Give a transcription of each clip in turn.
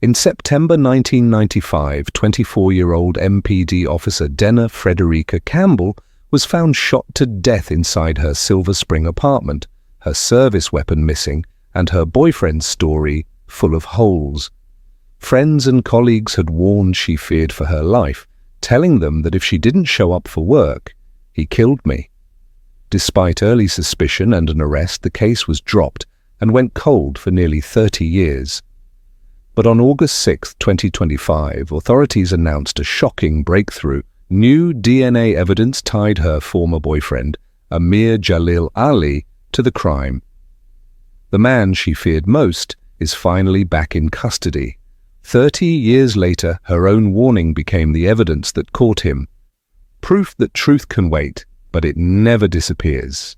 In September 1995, 24-year-old MPD officer Denna Campbell was found shot to death inside her Silver Spring apartment, her service weapon missing, and her boyfriend's story full of holes. Friends and colleagues had warned she feared for her life, telling them that if she didn't show up for work, he killed me. Despite early suspicion and an arrest, the case was dropped and went cold for nearly 30 years. But on August 6, 2025, authorities announced a shocking breakthrough. New DNA evidence tied her former boyfriend, Amir Jalil Ali, to the crime. The man she feared most is finally back in custody. 30 years later, her own warning became the evidence that caught him. Proof that truth can wait, but it never disappears.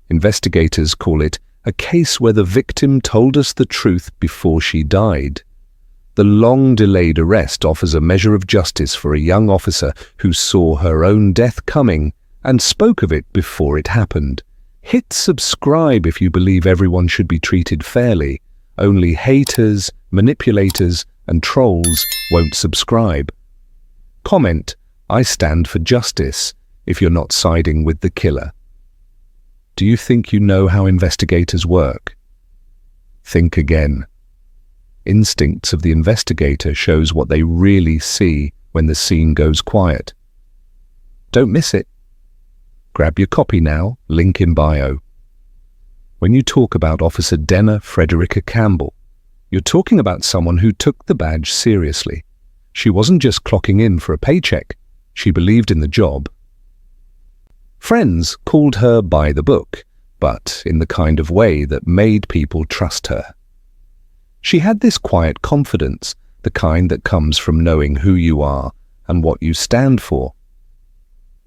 Investigators call it a case where the victim told us the truth before she died. The long-delayed arrest offers a measure of justice for a young officer who saw her own death coming and spoke of it before it happened. Hit subscribe if you believe everyone should be treated fairly. Only haters, manipulators, and trolls won't subscribe. Comment, "I stand for justice," if you're not siding with the killer. Do you think you know how investigators work? Think again. Instincts of the investigator shows what they really see when the scene goes quiet. Don't miss it. Grab your copy now, link in bio. When you talk about Officer Denna Campbell, you're talking about someone who took the badge seriously. She wasn't just clocking in for a paycheck. She believed in the job. Friends called her by the book, but in the kind of way that made people trust her. She had this quiet confidence, the kind that comes from knowing who you are and what you stand for.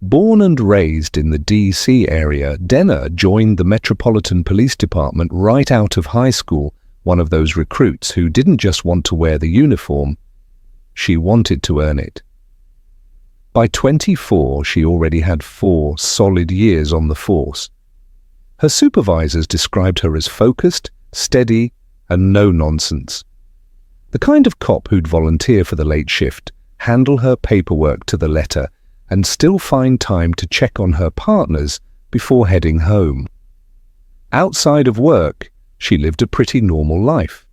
Born and raised in the D.C. area, Denna joined the Metropolitan Police Department right out of high school, one of those recruits who didn't just want to wear the uniform, she wanted to earn it. By 24, she already had 4 solid years on the force. Her supervisors described her as focused, steady, and no-nonsense. The kind of cop who'd volunteer for the late shift, handle her paperwork to the letter, and still find time to check on her partners before heading home. Outside of work, she lived a pretty normal life.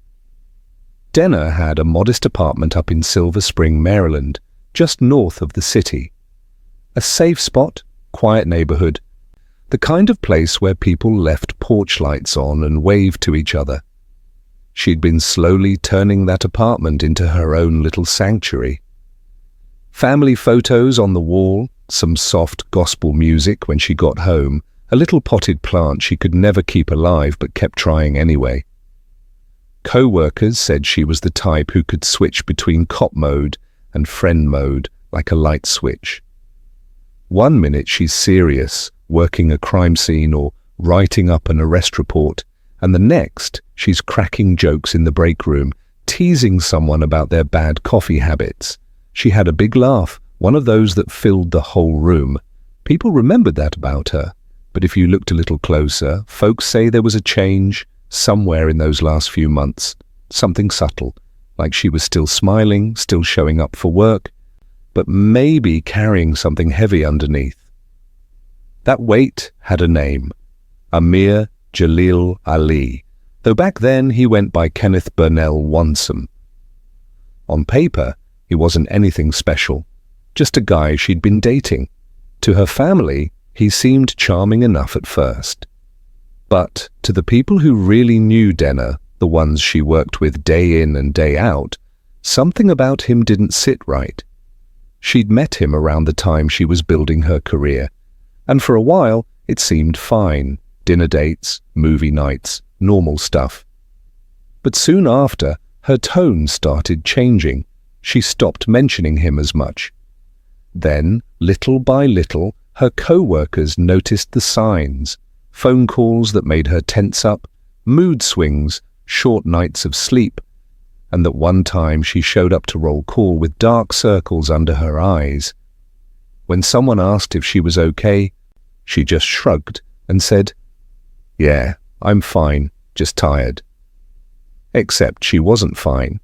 Denna had a modest apartment up in Silver Spring, Maryland, just north of the city. A safe spot, quiet neighborhood, the kind of place where people left porch lights on and waved to each other. She'd been slowly turning that apartment into her own little sanctuary. Family photos on the wall, some soft gospel music when she got home, a little potted plant she could never keep alive but kept trying anyway. Co-workers said she was the type who could switch between cop mode and friend mode like a light switch. One minute she's serious, working a crime scene or writing up an arrest report, and the next she's cracking jokes in the break room, teasing someone about their bad coffee habits. She had a big laugh, one of those that filled the whole room. People remembered that about her, but if you looked a little closer, folks say there was a change somewhere in those last few months, something subtle, like she was still smiling, still showing up for work, but maybe carrying something heavy underneath. That weight had a name, Amir Jalil Ali, though back then he went by Kenneth Burnell Wansome. On paper, he wasn't anything special, just a guy she'd been dating. To her family, he seemed charming enough at first. But to the people who really knew Denna, the ones she worked with day in and day out, something about him didn't sit right. She'd met him around the time she was building her career, and for a while it seemed fine. Dinner dates, movie nights, normal stuff. But soon after, her tone started changing. She stopped mentioning him as much. Then, little by little, her co-workers noticed the signs. Phone calls that made her tense up, mood swings, short nights of sleep, and that one time she showed up to roll call with dark circles under her eyes. When someone asked if she was okay, she just shrugged and said, "Yeah, I'm fine, just tired." Except she wasn't fine.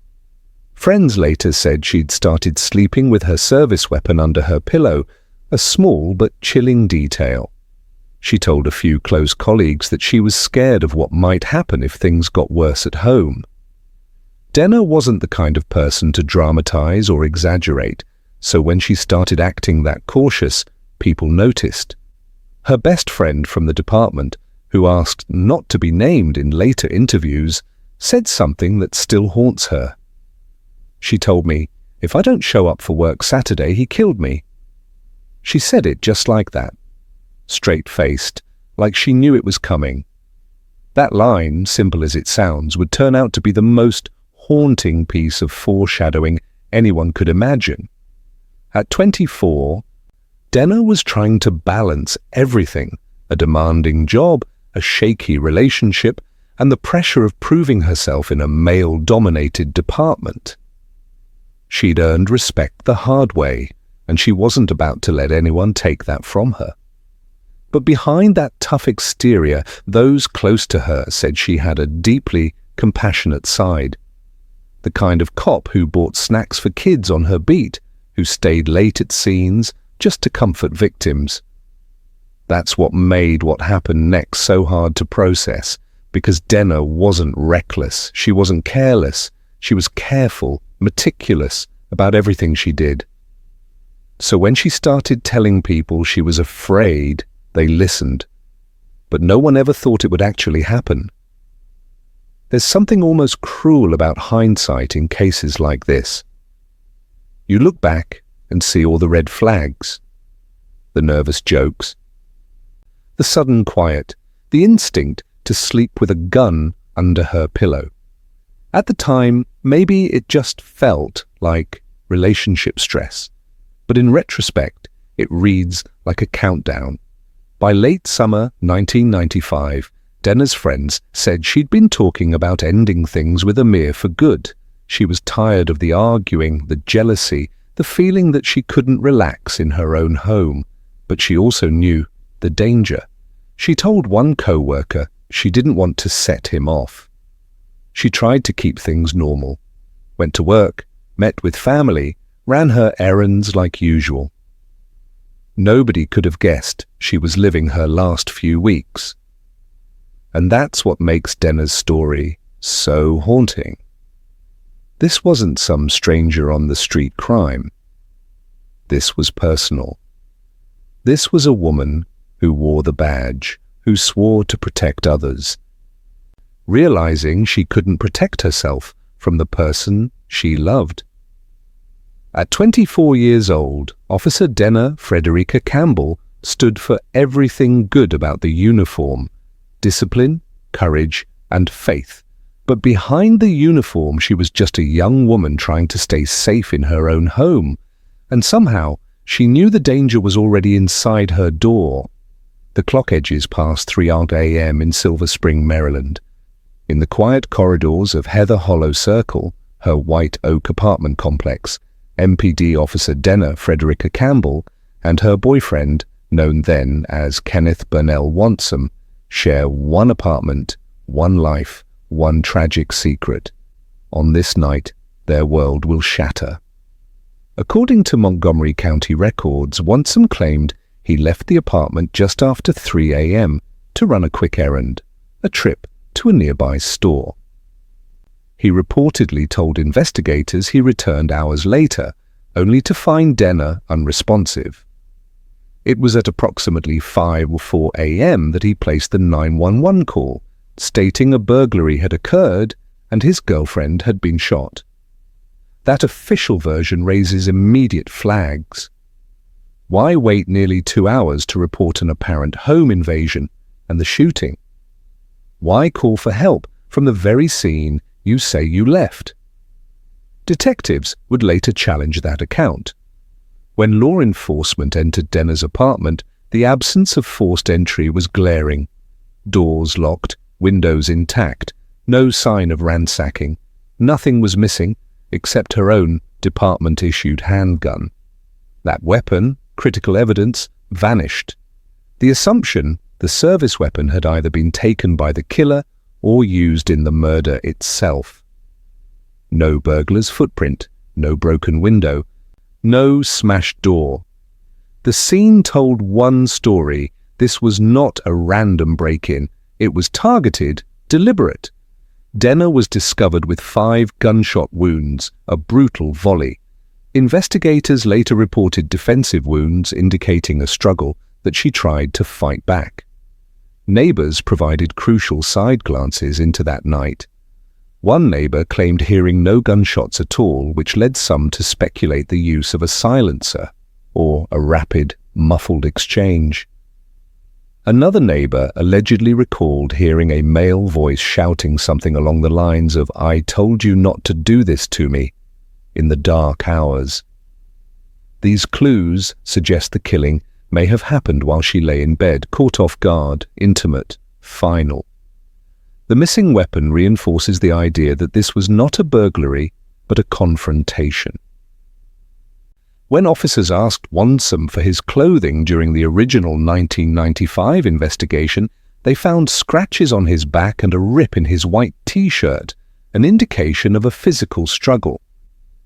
Friends later said she'd started sleeping with her service weapon under her pillow, a small but chilling detail. She told a few close colleagues that she was scared of what might happen if things got worse at home. Denna wasn't the kind of person to dramatize or exaggerate, so when she started acting that cautious, people noticed. Her best friend from the department, who asked not to be named in later interviews, said something that still haunts her. She told me, "If I don't show up for work Saturday, he killed me." She said it just like that, straight-faced, like she knew it was coming. That line, simple as it sounds, would turn out to be the most haunting piece of foreshadowing anyone could imagine. At 24, Denna was trying to balance everything: a demanding job, a shaky relationship, and the pressure of proving herself in a male-dominated department. She'd earned respect the hard way, and she wasn't about to let anyone take that from her. But behind that tough exterior, those close to her said she had a deeply compassionate side. The kind of cop who bought snacks for kids on her beat, who stayed late at scenes just to comfort victims. That's what made what happened next so hard to process, because Denna wasn't reckless, she wasn't careless, she was careful, meticulous about everything she did. So when she started telling people she was afraid, they listened. But no one ever thought it would actually happen. There's something almost cruel about hindsight in cases like this. You look back and see all the red flags, the nervous jokes, the sudden quiet, the instinct to sleep with a gun under her pillow. At the time, maybe it just felt like relationship stress, but in retrospect, it reads like a countdown. By late summer 1995, Denna's friends said she'd been talking about ending things with Amir for good. She was tired of the arguing, the jealousy, the feeling that she couldn't relax in her own home, but she also knew the danger. She told one co-worker she didn't want to set him off. She tried to keep things normal, went to work, met with family, ran her errands like usual. Nobody could have guessed she was living her last few weeks. And that's what makes Denna's story so haunting. This wasn't some stranger on the street crime. This was personal. This was a woman who wore the badge, who swore to protect others, realizing she couldn't protect herself from the person she loved. At 24 years old, Officer Denna Frederica Campbell stood for everything good about the uniform: discipline, courage, and faith. But behind the uniform, she was just a young woman trying to stay safe in her own home. And somehow, she knew the danger was already inside her door. The clock edges past 3 a.m. in Silver Spring, Maryland. In the quiet corridors of Heather Hollow Circle, her white oak apartment complex, MPD Officer Denna Frederica Campbell and her boyfriend, known then as Kenneth Burnell Wansom, share one apartment, one life, one tragic secret. On this night, their world will shatter. According to Montgomery County records, Wansom claimed he left the apartment just after 3 a.m. to run a quick errand, a trip to a nearby store. He reportedly told investigators he returned hours later, only to find Denna unresponsive. It was at approximately 5 or 4 a.m. that he placed the 911 call, stating a burglary had occurred and his girlfriend had been shot. That official version raises immediate flags. Why wait nearly 2 hours to report an apparent home invasion and the shooting? Why call for help from the very scene you say you left? Detectives would later challenge that account. When law enforcement entered Denna's apartment, the absence of forced entry was glaring. Doors locked, windows intact, no sign of ransacking. Nothing was missing except her own department-issued handgun. That weapon, critical evidence, vanished. The assumption the service weapon had either been taken by the killer or used in the murder itself. No burglar's footprint, no broken window, no smashed door. The scene told one story. This was not a random break-in. It was targeted, deliberate. Denna was discovered with 5 gunshot wounds, a brutal volley. Investigators later reported defensive wounds indicating a struggle that she tried to fight back. Neighbors provided crucial side glances into that night. One neighbor claimed hearing no gunshots at all, which led some to speculate the use of a silencer or a rapid, muffled exchange. Another neighbor allegedly recalled hearing a male voice shouting something along the lines of, "I told you not to do this to me," in the dark hours. These clues suggest the killing may have happened while she lay in bed, caught off guard, intimate, final. The missing weapon reinforces the idea that this was not a burglary, but a confrontation. When officers asked Wansome for his clothing during the original 1995 investigation, they found scratches on his back and a rip in his white t-shirt, an indication of a physical struggle.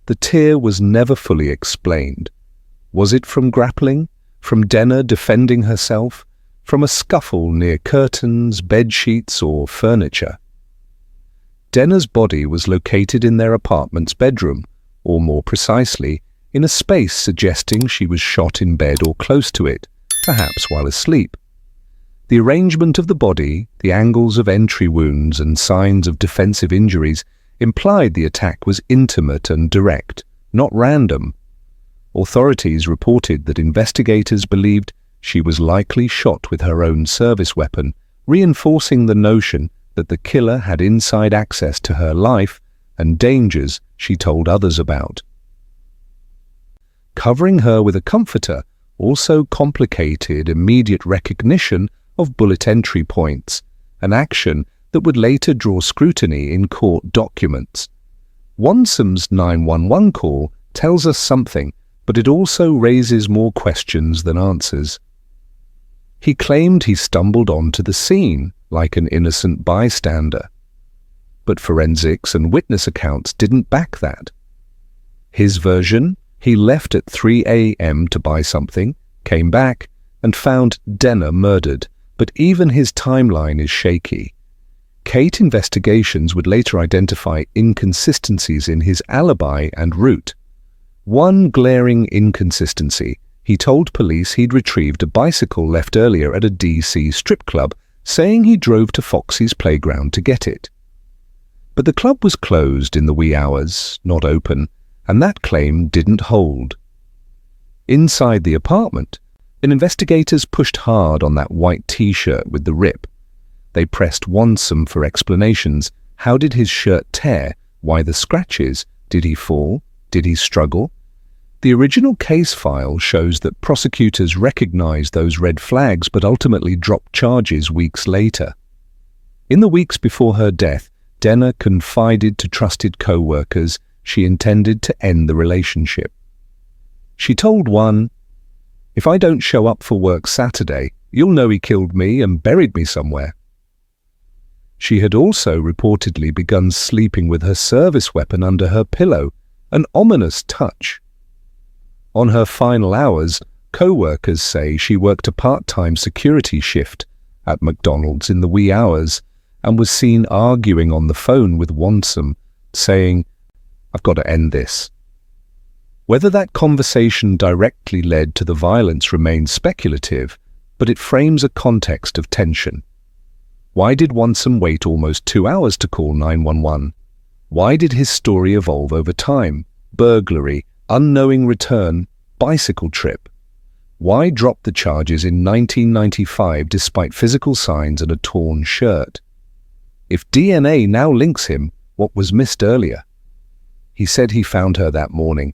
The tear was never fully explained. Was it from grappling? From Denna defending herself? From a scuffle near curtains, bed sheets, or furniture? Denna's body was located in their apartment's bedroom, or more precisely, in a space suggesting she was shot in bed or close to it, perhaps while asleep. The arrangement of the body, the angles of entry wounds and signs of defensive injuries implied the attack was intimate and direct, not random. Authorities reported that investigators believed she was likely shot with her own service weapon, reinforcing the notion that the killer had inside access to her life and dangers she told others about. Covering her with a comforter also complicated immediate recognition of bullet entry points, an action that would later draw scrutiny in court documents. Wansome's 911 call tells us something, but it also raises more questions than answers. He claimed he stumbled onto the scene like an innocent bystander, but forensics and witness accounts didn't back that. His version: he left at 3 a.m. to buy something, came back, and found Denna murdered, but even his timeline is shaky. Kate investigations would later identify inconsistencies in his alibi and route. One glaring inconsistency: he told police he'd retrieved a bicycle left earlier at a DC strip club, saying he drove to Foxy's playground to get it. But the club was closed in the wee hours, not open, and that claim didn't hold. Inside the apartment, investigators pushed hard on that white t-shirt with the rip. They pressed Wansome for explanations. How did his shirt tear? Why the scratches? Did he fall? Did he struggle? The original case file shows that prosecutors recognized those red flags but ultimately dropped charges weeks later. In the weeks before her death, Denna confided to trusted co-workers she intended to end the relationship. She told one, "If I don't show up for work Saturday, you'll know he killed me and buried me somewhere." She had also reportedly begun sleeping with her service weapon under her pillow, an ominous touch. On her final hours, co-workers say she worked a part-time security shift at McDonald's in the wee hours and was seen arguing on the phone with Wansome, saying, "I've got to end this." Whether that conversation directly led to the violence remains speculative, but it frames a context of tension. Why did Wansome wait almost 2 hours to call 911? Why did his story evolve over time? Burglary, unknowing return, bicycle trip. Why drop the charges in 1995 despite physical signs and a torn shirt? If DNA now links him, what was missed earlier? He said he found her that morning,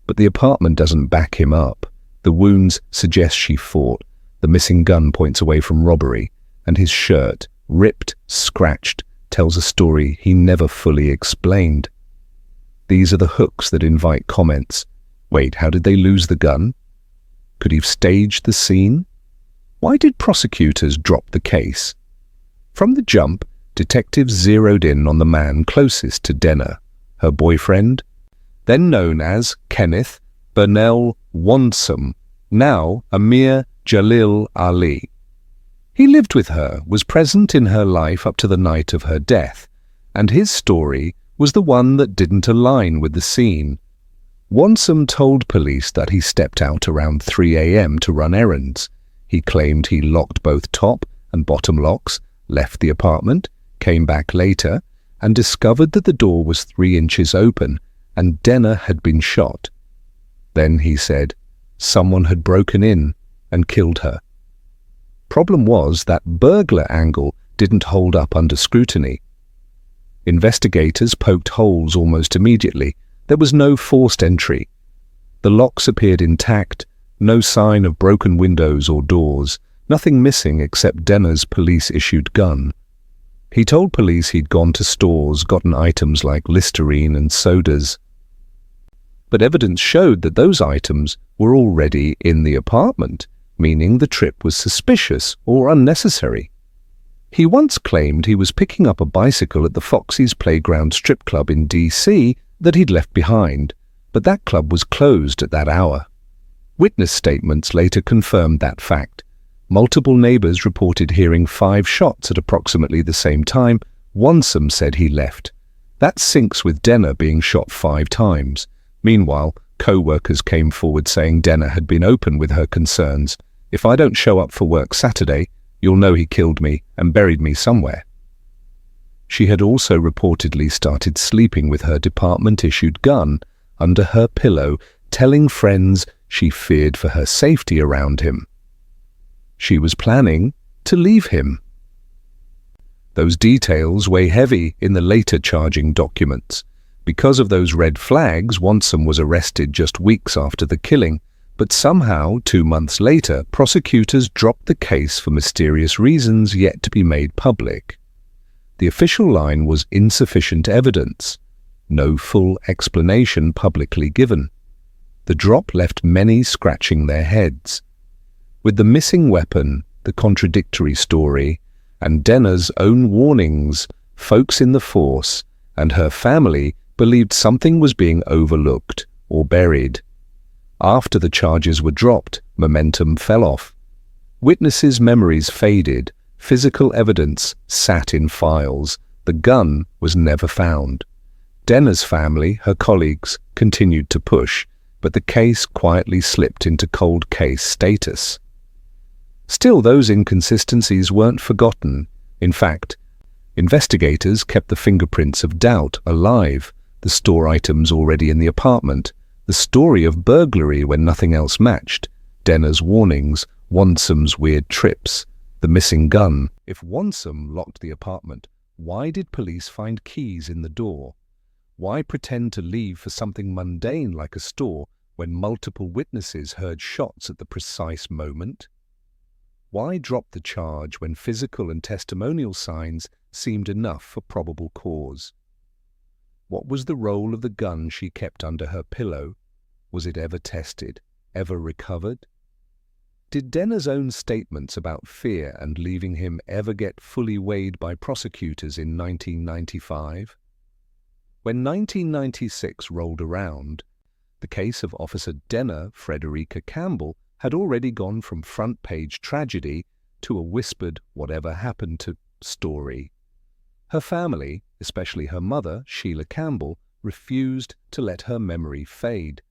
but the apartment doesn't back him up. The wounds suggest she fought. The missing gun points away from robbery, and his shirt, ripped, scratched, tells a story he never fully explained. These are the hooks that invite comments. Wait, how did they lose the gun? Could he have staged the scene? Why did prosecutors drop the case? From the jump, detectives zeroed in on the man closest to Denna, her boyfriend, then known as Kenneth Burnell Wansome, now Amir Jalil Ali. He lived with her, was present in her life up to the night of her death, and his story was the one that didn't align with the scene. Wansome told police that he stepped out around 3 a.m. to run errands. He claimed he locked both top and bottom locks, left the apartment, came back later, and discovered that the door was 3 inches open and Denna had been shot. Then, he said, someone had broken in and killed her. Problem was that burglar angle didn't hold up under scrutiny. Investigators poked holes almost immediately. There was no forced entry. The locks appeared intact, no sign of broken windows or doors, nothing missing except Denna's police-issued gun. He told police he'd gone to stores, gotten items like Listerine and sodas. But evidence showed that those items were already in the apartment, meaning the trip was suspicious or unnecessary. He once claimed he was picking up a bicycle at the Foxy's Playground strip club in D.C. that he'd left behind, but that club was closed at that hour. Witness statements later confirmed that fact. Multiple neighbors reported hearing 5 shots at approximately the same time. Wansome said he left. That syncs with Denna being shot 5 times. Meanwhile, co-workers came forward saying Denna had been open with her concerns. If I don't show up for work Saturday, you'll know he killed me and buried me somewhere. She had also reportedly started sleeping with her department-issued gun under her pillow, telling friends she feared for her safety around him. She was planning to leave him. Those details weigh heavy in the later charging documents. Because of those red flags, Wansome was arrested just weeks after the killing, but somehow, 2 months later, prosecutors dropped the case for mysterious reasons yet to be made public. The official line was insufficient evidence, no full explanation publicly given. The drop left many scratching their heads. With the missing weapon, the contradictory story, and Denna's own warnings, folks in the force and her family believed something was being overlooked or buried. After the charges were dropped, momentum fell off. Witnesses' memories faded, physical evidence sat in files, the gun was never found. Denna's family, her colleagues, continued to push, but the case quietly slipped into cold case status. Still, those inconsistencies weren't forgotten. In fact, investigators kept the fingerprints of doubt alive, the store items already in the apartment, the story of burglary when nothing else matched, Denna's warnings, Wansome's weird trips, the missing gun. If Wansome locked the apartment, why did police find keys in the door? Why pretend to leave for something mundane like a store when multiple witnesses heard shots at the precise moment? Why drop the charge when physical and testimonial signs seemed enough for probable cause? What was the role of the gun she kept under her pillow? Was it ever tested, ever recovered? Did Denna's own statements about fear and leaving him ever get fully weighed by prosecutors in 1995? When 1996 rolled around, the case of Officer Denna Frederica Campbell had already gone from front-page tragedy to a whispered whatever happened to story. Her family, especially her mother, Sheila Campbell, refused to let her memory fade.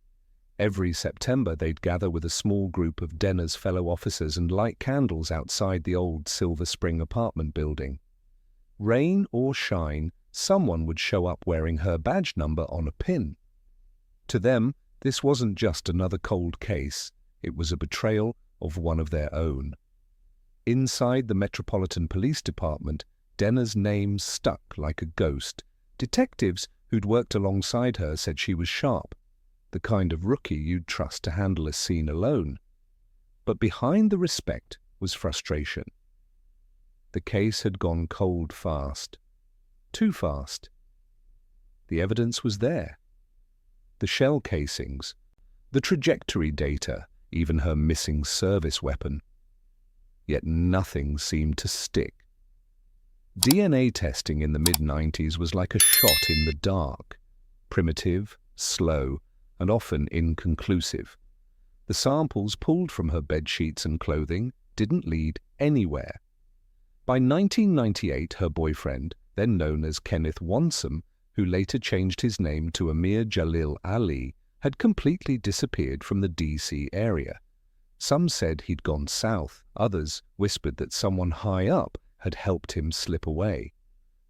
Every September they'd gather with a small group of Denna's fellow officers and light candles outside the old Silver Spring apartment building. Rain or shine, someone would show up wearing her badge number on a pin. To them, this wasn't just another cold case. It was a betrayal of one of their own. Inside the Metropolitan Police Department, Denna's name stuck like a ghost. Detectives who'd worked alongside her said she was sharp, the kind of rookie you'd trust to handle a scene alone. But behind the respect was frustration. The case had gone cold fast. Too fast. The evidence was there. The shell casings, the trajectory data, even her missing service weapon. Yet nothing seemed to stick. DNA testing in the mid-90s was like a shot in the dark. primitive, slow, and often inconclusive. The samples pulled from her bedsheets and clothing didn't lead anywhere. By 1998, her boyfriend, then known as Kenneth Wansom, who later changed his name to Amir Jalil Ali, had completely disappeared from the DC area. Some said he'd gone south, others whispered that someone high up had helped him slip away.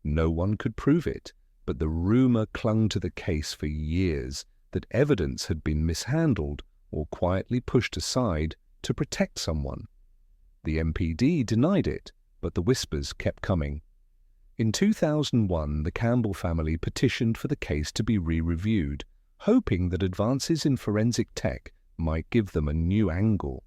No one could prove it, but the rumor clung to the case for years that evidence had been mishandled or quietly pushed aside to protect someone. The MPD denied it, but the whispers kept coming. In 2001, the Campbell family petitioned for the case to be re-reviewed, hoping that advances in forensic tech might give them a new angle.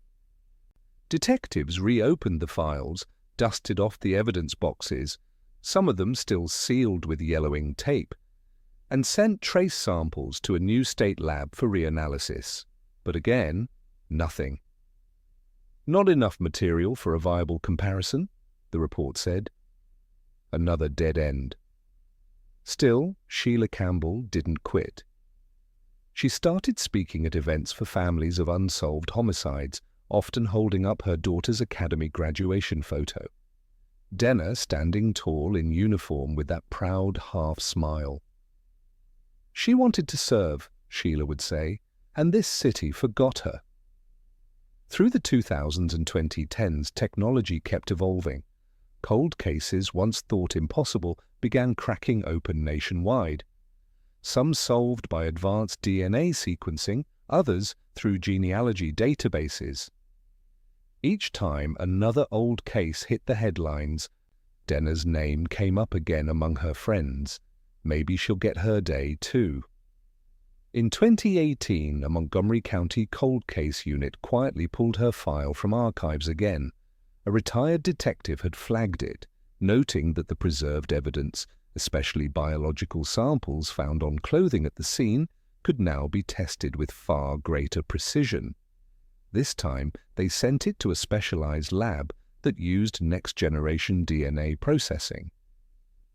Detectives reopened the files, dusted off the evidence boxes, some of them still sealed with yellowing tape, and sent trace samples to a new state lab for reanalysis. But again, nothing. Not enough material for a viable comparison, the report said. Another dead end. Still, Sheila Campbell didn't quit. She started speaking at events for families of unsolved homicides, often holding up her daughter's academy graduation photo. Denna standing tall in uniform with that proud half-smile. She wanted to serve, Sheila would say, and this city forgot her. Through the 2000s and 2010s, technology kept evolving. Cold cases once thought impossible began cracking open nationwide. Some solved by advanced DNA sequencing, others through genealogy databases. Each time another old case hit the headlines, Denna's name came up again among her friends. Maybe she'll get her day too. In 2018, a Montgomery County cold case unit quietly pulled her file from archives again. A retired detective had flagged it, noting that the preserved evidence, especially biological samples found on clothing at the scene, could now be tested with far greater precision. This time, they sent it to a specialized lab that used next-generation DNA processing.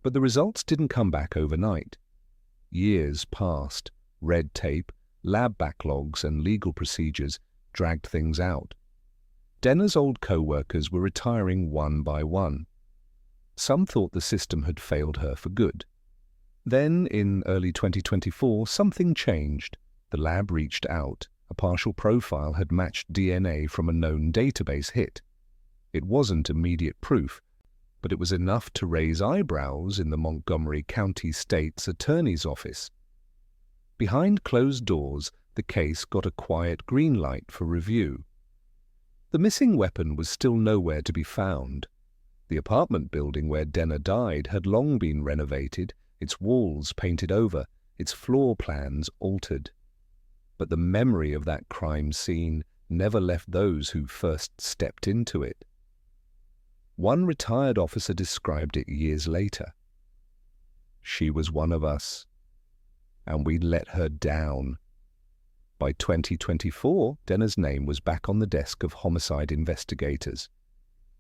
But the results didn't come back overnight. Years passed. Red tape, lab backlogs, and legal procedures dragged things out. Denna's old co-workers were retiring one by one. Some thought the system had failed her for good. Then, in early 2024, something changed. The lab reached out. A partial profile had matched DNA from a known database hit. It wasn't immediate proof, but it was enough to raise eyebrows in the Montgomery County State's Attorney's Office. Behind closed doors, the case got a quiet green light for review. The missing weapon was still nowhere to be found. The apartment building where Denna died had long been renovated, its walls painted over, its floor plans altered. But the memory of that crime scene never left those who first stepped into it. One retired officer described it years later. She was one of us, and we let her down. By 2024, Denna's name was back on the desk of homicide investigators.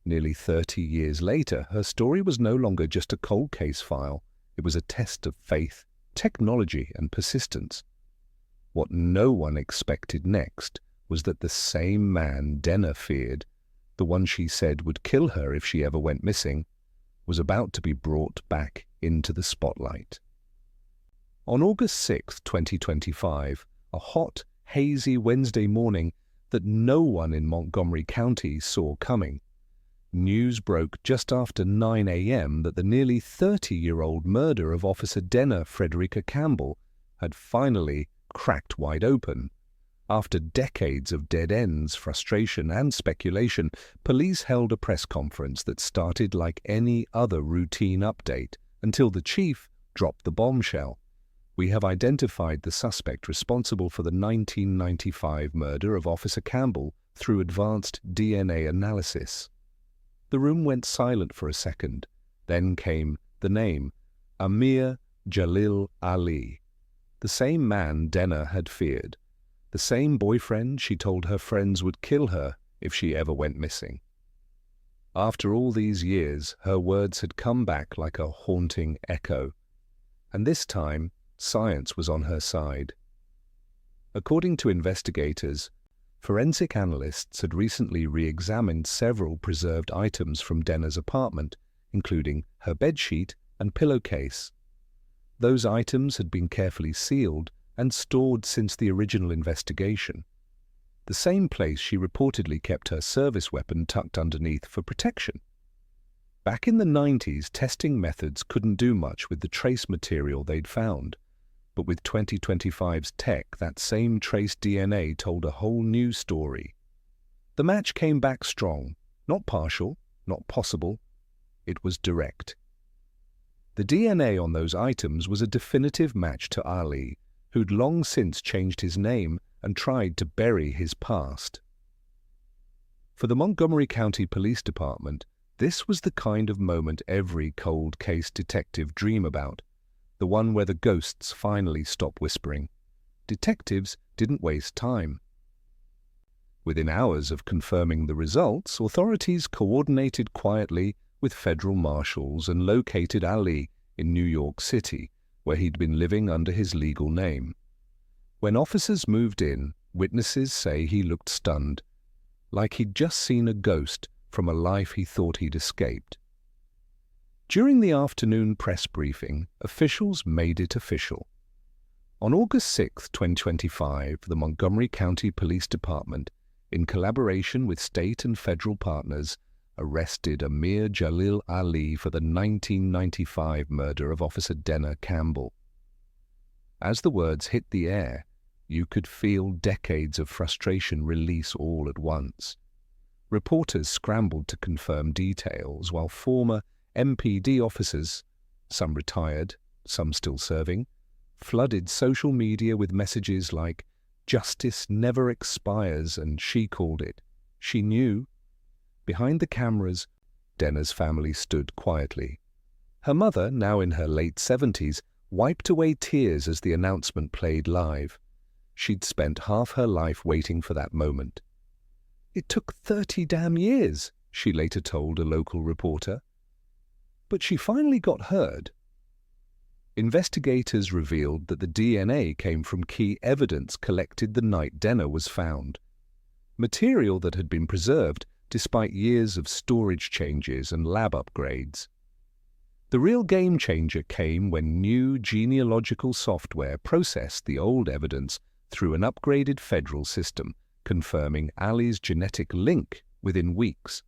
Nearly 30 years later, her story was no longer just a cold case file. It was a test of faith, technology, and persistence. What no one expected next was that the same man Denna feared, the one she said would kill her if she ever went missing, was about to be brought back into the spotlight. On August 6, 2025, a hot, hazy Wednesday morning that no one in Montgomery County saw coming, news broke just after 9 a.m. that the nearly 30-year-old murder of Officer Denna Frederica Campbell had finally cracked wide open. After decades of dead ends, frustration, and speculation, police held a press conference that started like any other routine update until the chief dropped the bombshell. We have identified the suspect responsible for the 1995 murder of Officer Campbell through advanced DNA analysis. The room went silent for a second. Then came the name, Amir Jalil Ali. The same man Denna had feared. The same boyfriend she told her friends would kill her if she ever went missing. After all these years, her words had come back like a haunting echo. And this time, Science was on her side. According to investigators, forensic analysts had recently re-examined several preserved items from Denna's apartment, including her bedsheet and pillowcase. Those items had been carefully sealed and stored since the original investigation. The same place she reportedly kept her service weapon tucked underneath for protection. Back in the 90s, testing methods couldn't do much with the trace material they'd found. But with 2025's tech, that same trace DNA told a whole new story. The match came back strong, not partial, not possible. It was direct. The DNA on those items was a definitive match to Ali, who'd long since changed his name and tried to bury his past. For the Montgomery County Police Department, this was the kind of moment every cold case detective dream about. The one where the ghosts finally stop whispering. Detectives didn't waste time. Within hours of confirming the results, authorities coordinated quietly with federal marshals and located Ali in New York City, where he'd been living under his legal name. When officers moved in, witnesses say he looked stunned, like he'd just seen a ghost from a life he thought he'd escaped. During the afternoon press briefing, officials made it official. On August 6, 2025, the Montgomery County Police Department, in collaboration with state and federal partners, arrested Amir Jalil Ali for the 1995 murder of Officer Denna Campbell. As the words hit the air, you could feel decades of frustration release all at once. Reporters scrambled to confirm details, while former MPD officers, some retired, some still serving, flooded social media with messages like, "Justice never expires," and she called it. She knew. Behind the cameras, Denna's family stood quietly. Her mother, now in her late 70s, wiped away tears as the announcement played live. She'd spent half her life waiting for that moment. "It took 30 damn years," she later told a local reporter. But she finally got heard. Investigators revealed that the DNA came from key evidence collected the night Denna was found. Material that had been preserved despite years of storage changes and lab upgrades. The real game changer came when new genealogical software processed the old evidence through an upgraded federal system, confirming Ali's genetic link within weeks.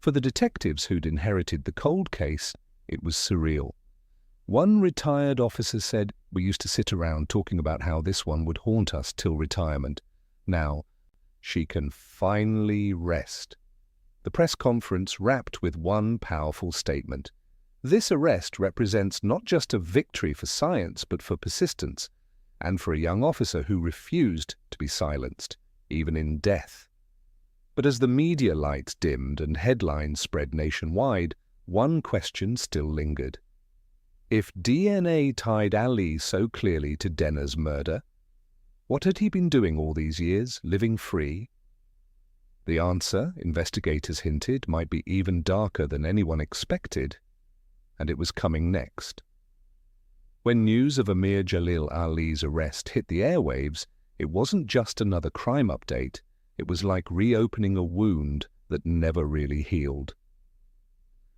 For the detectives who'd inherited the cold case, it was surreal. One retired officer said, "We used to sit around talking about how this one would haunt us till retirement. Now, she can finally rest." The press conference wrapped with one powerful statement. This arrest represents not just a victory for science, but for persistence, and for a young officer who refused to be silenced, even in death. But as the media lights dimmed and headlines spread nationwide, one question still lingered. If DNA tied Ali so clearly to Denna's murder, what had he been doing all these years, living free? The answer, investigators hinted, might be even darker than anyone expected, and it was coming next. When news of Amir Jalil Ali's arrest hit the airwaves, it wasn't just another crime update. It was like reopening a wound that never really healed.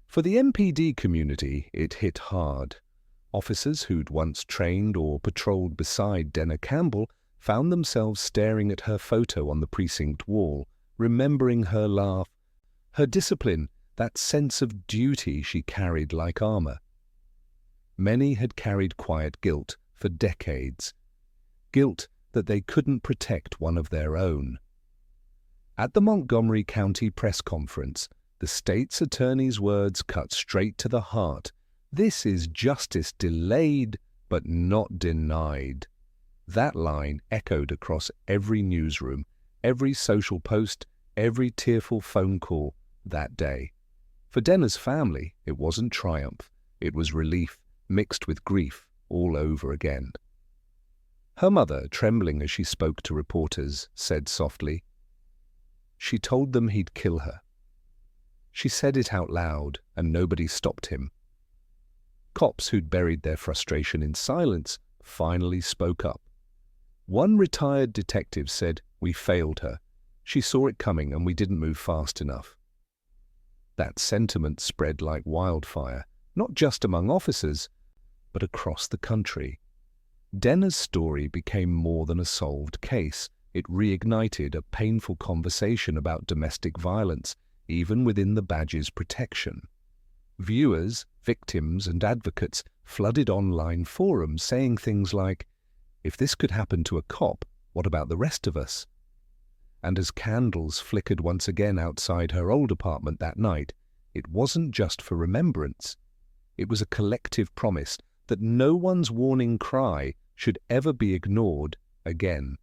For the MPD community, it hit hard. Officers who'd once trained or patrolled beside Denna Campbell found themselves staring at her photo on the precinct wall, remembering her laugh, her discipline, that sense of duty she carried like armor. Many had carried quiet guilt for decades. Guilt that they couldn't protect one of their own. At the Montgomery County press conference, the state's attorney's words cut straight to the heart. This is justice delayed, but not denied. That line echoed across every newsroom, every social post, every tearful phone call that day. For Denna's family, it wasn't triumph. It was relief, mixed with grief, all over again. Her mother, trembling as she spoke to reporters, said softly, "She told them he'd kill her." She said it out loud, and nobody stopped him. Cops who'd buried their frustration in silence finally spoke up. One retired detective said, "We failed her. She saw it coming and we didn't move fast enough." That sentiment spread like wildfire, not just among officers, but across the country. Denna's story became more than a solved case. It reignited a painful conversation about domestic violence, even within the badge's protection. Viewers, victims, and advocates flooded online forums saying things like, "If this could happen to a cop, what about the rest of us?" And as candles flickered once again outside her old apartment that night, it wasn't just for remembrance. It was a collective promise that no one's warning cry should ever be ignored again.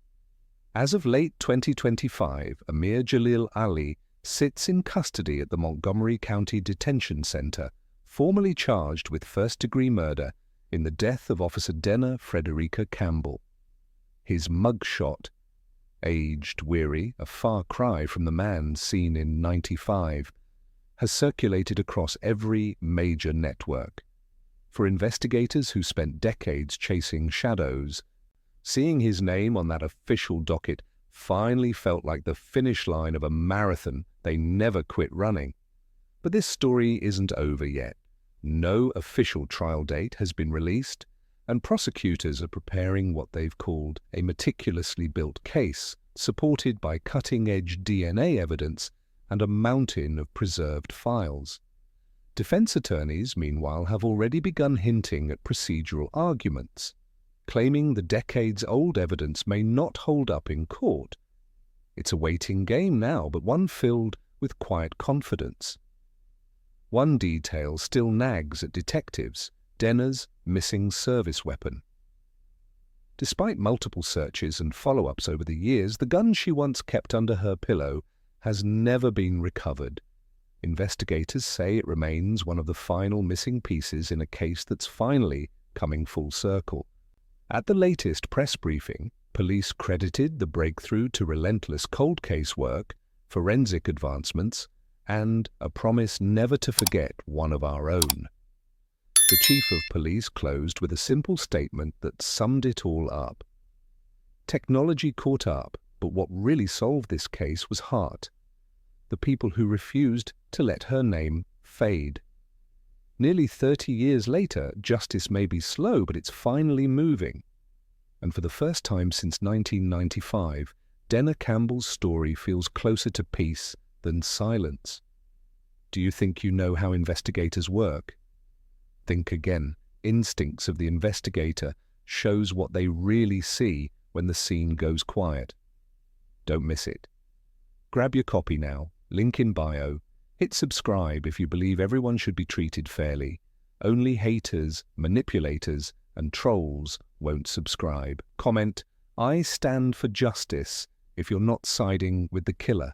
As of late 2025, Amir Jalil Ali sits in custody at the Montgomery County Detention Center, formally charged with first-degree murder in the death of Officer Denna Frederica Campbell. His mugshot, aged weary, a far cry from the man seen in '95, has circulated across every major network. For investigators who spent decades chasing shadows, seeing his name on that official docket finally felt like the finish line of a marathon they never quit running. But this story isn't over yet. No official trial date has been released, and prosecutors are preparing what they've called a meticulously built case, supported by cutting-edge DNA evidence and a mountain of preserved files. Defense attorneys, meanwhile, have already begun hinting at procedural arguments, claiming the decades-old evidence may not hold up in court. It's a waiting game now, but one filled with quiet confidence. One detail still nags at detectives: Denna's missing service weapon. Despite multiple searches and follow-ups over the years, the gun she once kept under her pillow has never been recovered. Investigators say it remains one of the final missing pieces in a case that's finally coming full circle. At the latest press briefing, police credited the breakthrough to relentless cold case work, forensic advancements, and a promise never to forget one of our own. The chief of police closed with a simple statement that summed it all up. Technology caught up, but what really solved this case was heart. The people who refused to let her name fade. Nearly 30 years later, justice may be slow, but it's finally moving. And for the first time since 1995, Denna Campbell's story feels closer to peace than silence. Do you think you know how investigators work? Think again. Instincts of the investigator shows what they really see when the scene goes quiet. Don't miss it. Grab your copy now, link in bio. Hit subscribe if you believe everyone should be treated fairly. Only haters, manipulators, and trolls won't subscribe. Comment, "I stand for justice," if you're not siding with the killer.